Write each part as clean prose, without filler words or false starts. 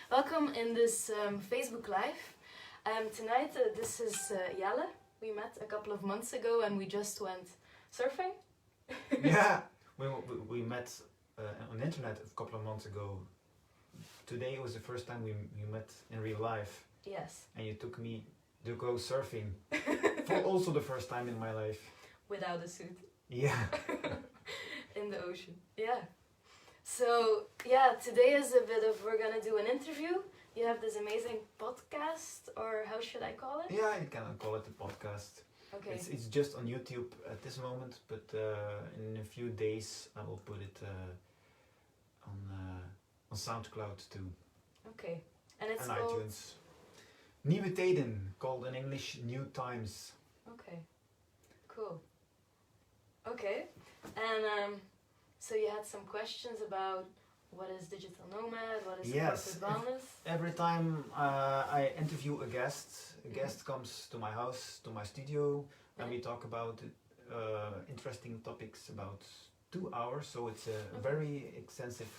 Welcome in this Facebook Live. Tonight, this is Jelle. We met a couple of months ago and we just went surfing. Yeah, we met on the internet a couple of months ago. Today was the first time we met in real life. Yes. And you took me to go surfing for also the first time in my life. Without a suit. Yeah. In the ocean. Yeah. So, yeah, today is a bit of, we're gonna do an interview. You have this amazing podcast, or how should I call it? Yeah, you cannot call it a podcast. Okay. It's just on YouTube at this moment, but in a few days I will put it on SoundCloud too. Okay. And it's and called... iTunes. Nieuwe Tijden, called in English New Times. Okay. Cool. Okay. And so you had some questions about what is Digital Nomad, what is corporate wellness? Every time I interview a guest comes to my house, to my studio, and we talk about interesting topics about 2 hours. So it's a very extensive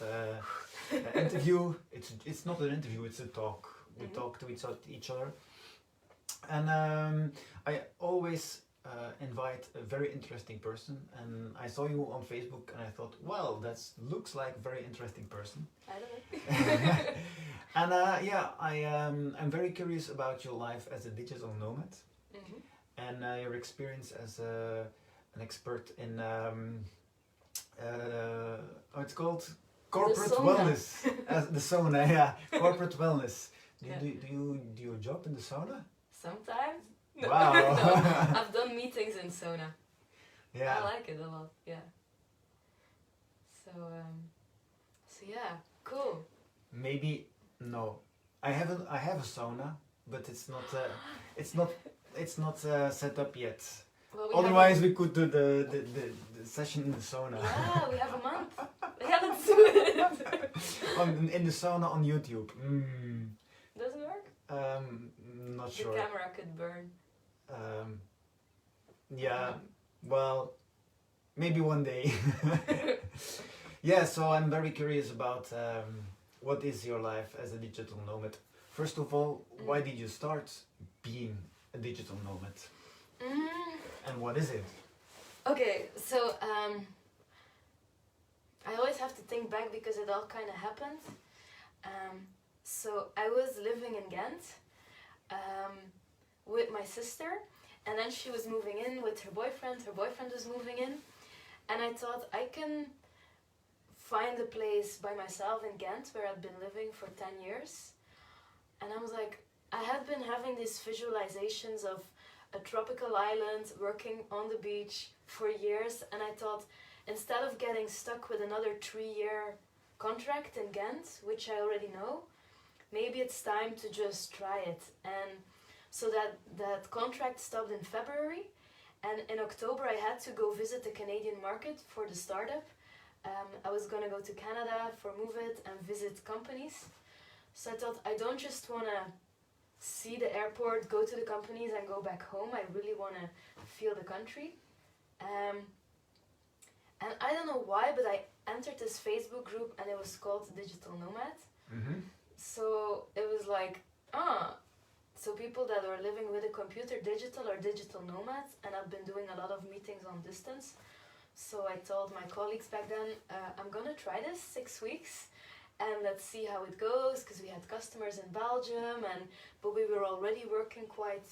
interview. It's not an interview; it's a talk. We talk to each other, and I always invite a very interesting person. And I saw you on Facebook, and I thought, well, that looks like a very interesting person. I don't know. And I'm very curious about your life as a digital nomad, and your experience as an expert in it's called corporate wellness. As the sauna, yeah, corporate wellness. Do you do a job in the sauna? Sometimes. No. Wow. No, I've done meetings in sauna. Yeah. I like it a lot. Yeah. So yeah, cool. Maybe no. I have a sauna, but it's not set up yet. Well, Otherwise, we could do the session in the sauna. Yeah, we have a month. Yeah, let's do it. In the sauna on YouTube. Does it work? Not The sure. camera could burn. Yeah. Well, maybe one day. Yeah. So I'm very curious about what is your life as a digital nomad. First of all, why did you start being a digital nomad? And what is it? Okay, so I always have to think back because it all kind of happened. So I was living in Ghent with my sister, and then she was moving in with her boyfriend. Her boyfriend was moving in, and I thought I can find a place by myself in Ghent where I'd been living for 10 years. And I was like, I had been having these visualizations of a tropical island, working on the beach for years, and I thought, instead of getting stuck with another 3-year contract in Ghent, which I already know, maybe it's time to just try it. And so that contract stopped in February, and in October I had to go visit the Canadian market for the startup. I was gonna go to Canada for Move It and visit companies. So I thought, I don't just wanna see the airport, go to the companies and go back home. I really want to feel the country. And I don't know why, but I entered this Facebook group and it was called Digital Nomad. So it was like, so people that are living with a computer, digital or digital nomads, and I've been doing a lot of meetings on distance. So I told my colleagues back then, I'm gonna try this 6 weeks. And let's see how it goes, because we had customers in Belgium, but we were already working quite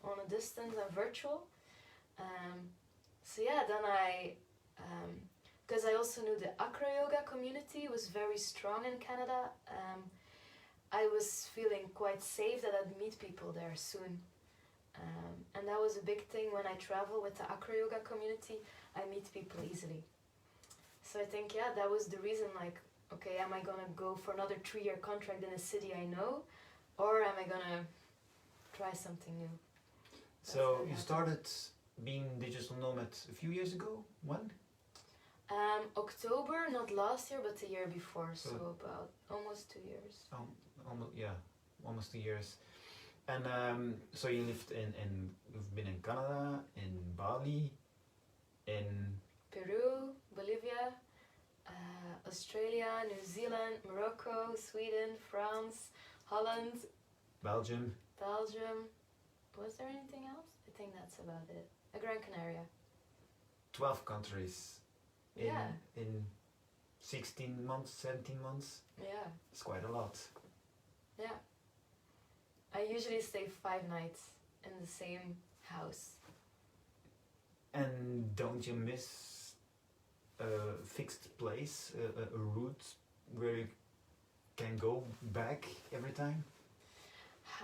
on a distance and virtual. So yeah, then because I also knew the acro yoga community was very strong in Canada, I was feeling quite safe that I'd meet people there soon. And that was a big thing when I travel with the acro yoga community, I meet people easily. So I think, yeah, that was the reason, like, okay, am I gonna go for another 3-year contract in a city I know, or am I gonna try something new? So you started being digital nomad a few years ago? When? October, not last year, but the year before, so about almost 2 years. Almost 2 years. And so you lived you've been in Canada, in Bali, in Peru, Bolivia, Australia, New Zealand, Morocco, Sweden, France, Holland, Belgium. Belgium. Was there anything else? I think that's about it. Gran Canaria. 12 countries in Yeah. in 16 months, 17 months. Yeah. It's quite a lot. Yeah. I usually stay 5 nights in the same house. And don't you miss a fixed place, a route where you can go back every time?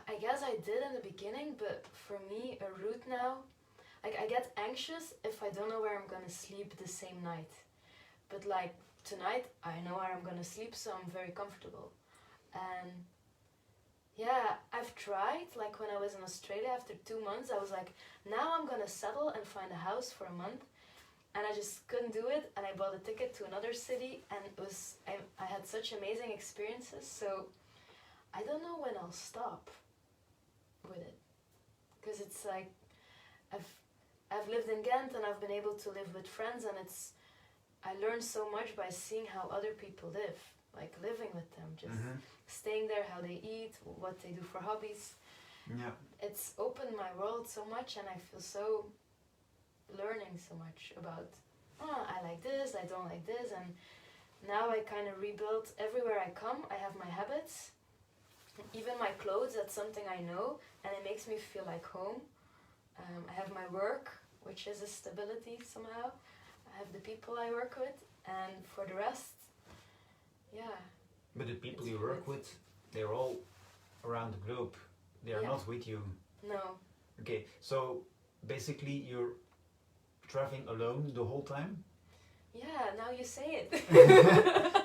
I guess I did in the beginning, but for me, a route now, like I get anxious if I don't know where I'm gonna sleep the same night. But like tonight, I know where I'm gonna sleep, so I'm very comfortable. And yeah, I've tried, like when I was in Australia after 2 months, I was like, now I'm gonna settle and find a house for a month. And I just couldn't do it, and I bought a ticket to another city, and I had such amazing experiences, so I don't know when I'll stop with it. Because it's like, I've lived in Ghent, and I've been able to live with friends, and I learned so much by seeing how other people live, like living with them, just staying there, how they eat, what they do for hobbies. Yeah. It's opened my world so much, and I feel so learning so much about, I like this, I don't like this, and now I kind of rebuilt everywhere I come. I have my habits, even my clothes, that's something I know, and it makes me feel like home. I have my work, which is a stability somehow. I have the people I work with, and for the rest, yeah. But the people It's you work good. with, they're all around the globe. They are Yeah. not with you. No. Okay, so basically you're traveling alone the whole time? Yeah, now you say it.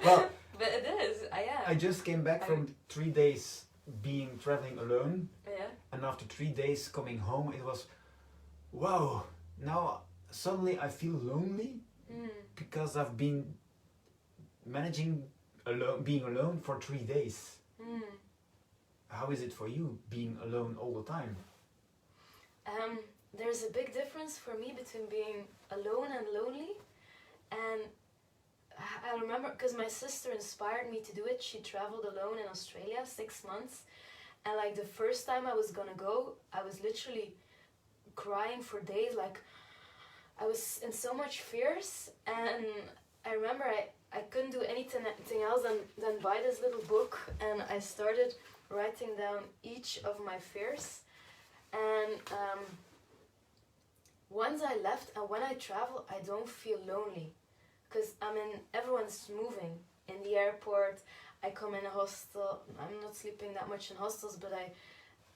Well, But it is, I am. I just came back from 3 days being traveling alone, Yeah. and after 3 days coming home, it was, wow, now suddenly I feel lonely because I've been managing being alone for 3 days. How is it for you, being alone all the time? There's a big difference for me between being alone and lonely. And I remember, because my sister inspired me to do it. She traveled alone in Australia 6 months. And like the first time I was gonna go, I was literally crying for days. Like I was in so much fears. And I remember I couldn't do anything else than buy this little book. And I started writing down each of my fears. And once I left, and when I travel, I don't feel lonely, because everyone's moving in the airport. I come in a hostel. I'm not sleeping that much in hostels, but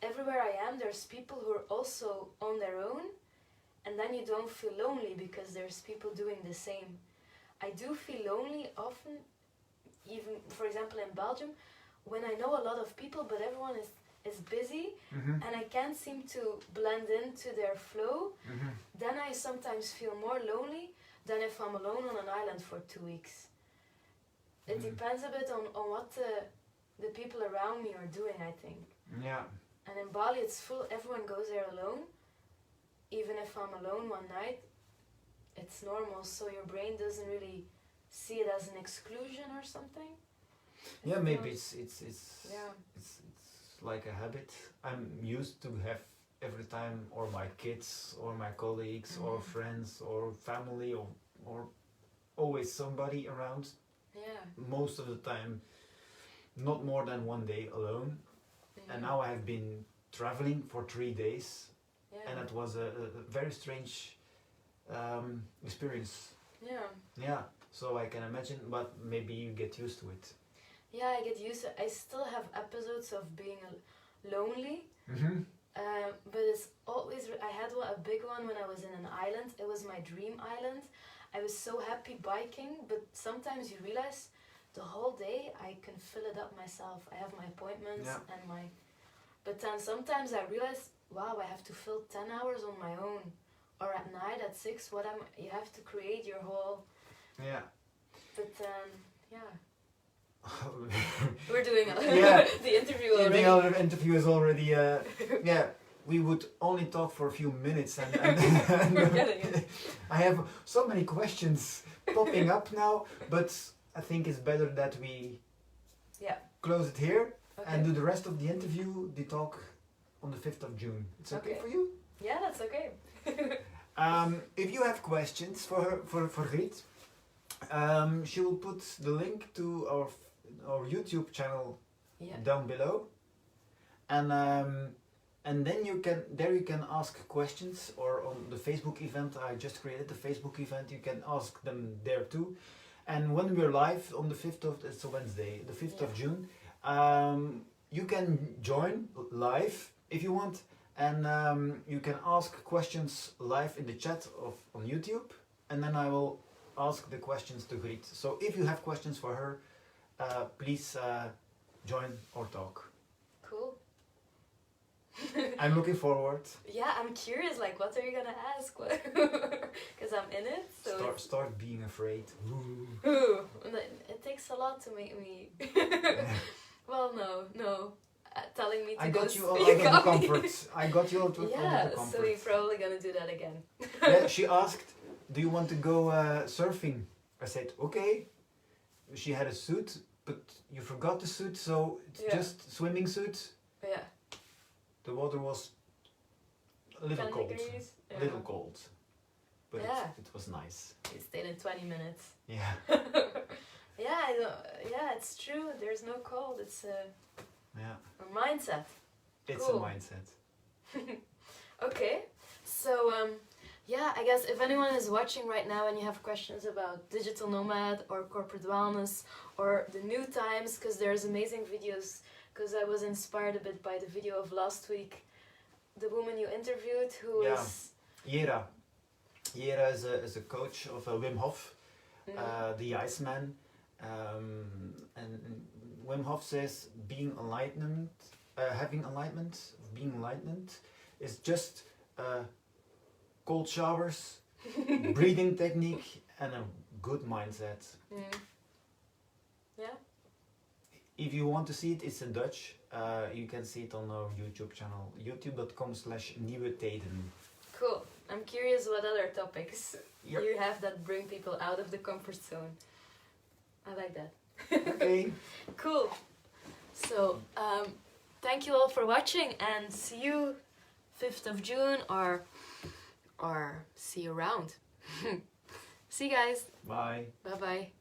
everywhere I am, there's people who are also on their own, and then you don't feel lonely because there's people doing the same. I do feel lonely often, even for example in Belgium, when I know a lot of people, but everyone is busy, and I can't seem to blend into their flow. Then I sometimes feel more lonely than if I'm alone on an island for 2 weeks. It depends a bit on what the people around me are doing, I think. Yeah. And in Bali it's full, everyone goes there alone. Even if I'm alone one night, it's normal, so your brain doesn't really see it as an exclusion or something. Yeah, maybe it's Yeah. it's like a habit. I'm used to have every time, or my kids, or my colleagues, or friends, or family, or always somebody around. Yeah. Most of the time, not more than 1 day alone. And now I have been traveling for 3 days, Yeah. and it was a very strange experience. Yeah. Yeah, so I can imagine, but maybe you get used to it. Yeah, I get used to it. I still have episodes of being lonely, but it's always, I had a big one when I was in an island. It was my dream island. I was so happy biking, but sometimes you realize the whole day I can fill it up myself. I have my appointments and but then sometimes I realize, wow, I have to fill 10 hours on my own, or at night at 6. You have to create your whole. Yeah. But yeah. We're doing the interview already. The other interview is already. Yeah, we would only talk for a few minutes, and We're getting it. I have so many questions popping up now, but I think it's better that we Yeah. close it here Okay. and do the rest of the interview, the talk, on the 5th of June. It's okay, Okay. for you? Yeah, that's okay. If you have questions for her, for Griet, she will put the link to our YouTube channel Yeah. down below, and then you can ask questions, or on the Facebook event. I just created the Facebook event. You can ask them there too. And when we're live on the 5th of, it's a Wednesday, the 5th of June, you can join live if you want, and you can ask questions live in the chat on YouTube, and then I will ask the questions to Griet. So if you have questions for her, please join or talk. Cool. I'm looking forward. Yeah, I'm curious, like, what are you gonna ask? Because I'm in it, so Start being afraid. Ooh, it takes a lot to make me. Well, no. Telling me to I go got you out speak of the up. comfort. I got you out of the Yeah, comfort. so you're probably gonna do that again. Yeah, she asked, "Do you want to go surfing?" I said, "Okay." She had a suit, but you forgot the suit, so it's Yeah. just swimming suit. Yeah. The water was a little 10 cold. degrees. A little cold. But Yeah. it was nice. You stayed in 20 minutes. Yeah. Yeah, it's true. There's no cold. It's Yeah. a mindset. It's Cool. a mindset. Okay, so yeah, I guess if anyone is watching right now and you have questions about digital nomad or corporate wellness or the new times, because there's amazing videos, because I was inspired a bit by the video of last week, the woman you interviewed who Yeah. is Jera. Jera is a coach of Wim Hof, the Iceman. And Wim Hof says being enlightened, being enlightened is just cold showers, breathing technique, and a good mindset. Yeah. If you want to see it, it's in Dutch. You can see it on our YouTube channel, youtube.com/nieuwe tijden. Cool. I'm curious what other topics Yep. you have that bring people out of the comfort zone. I like that. Okay. Cool. So, thank you all for watching, and see you 5th of June, or see you around. See you guys. Bye. Bye bye.